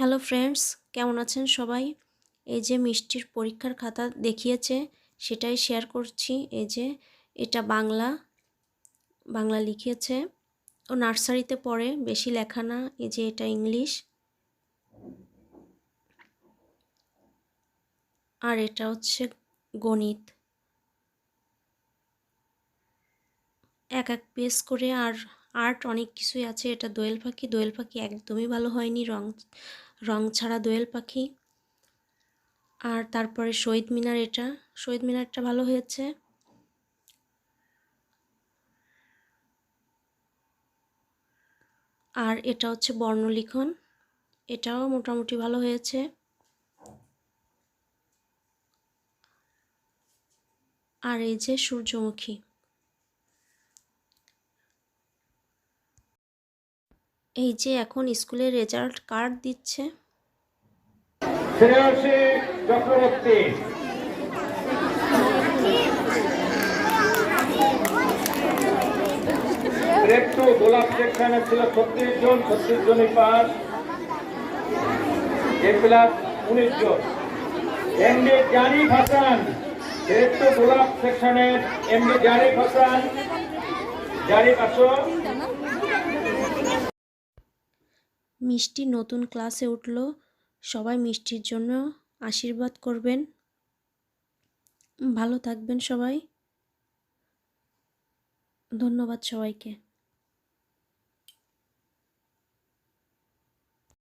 Hello friends, কেমন আছেন সবাই? এই যে মিষ্টির পরীক্ষার খাতা দেখিয়েছে সেটাই শেয়ার করছি। এই যে এটা বাংলা লিখিয়েছে। ও নার্সারিতে পড়ে, বেশি লেখা না। এই যে এটা ইংলিশ, আর এটা হচ্ছে গণিত। এক এক পেজ করে। আর আর্ট অনেক কিছুই আছে। এটা দোয়েল পাখি। দোয়েল পাখি একদমই ভালো হয়নি, রং ছাড়া দোয়েল পাখি। আর তারপরে শহীদ মিনার, এটা শহীদ মিনারটা ভালো হয়েছে। আর এটা হচ্ছে বর্ণলিখন, এটাও মোটামুটি ভালো হয়েছে। আর এই যে সূর্যমুখী। এই যে এখন স্কুলের রেজাল্ট কার্ড দিচ্ছে। শ্রেয়সী চক্রবর্তী, একটু গোলাপ সেকশনে ছিল 36 জন, 36 জনই পাস। এ প্লাস 19 জন। এমডি জারিফ হাসান, একটু গোলাপ সেকশনের এমডি জারিফ হাসান। জারিফ আসো। মিষ্টি নতুন ক্লাসে উঠল, সবাই মিষ্টির জন্য আশীর্বাদ করবেন। ভালো থাকবেন সবাই। ধন্যবাদ সবাইকে।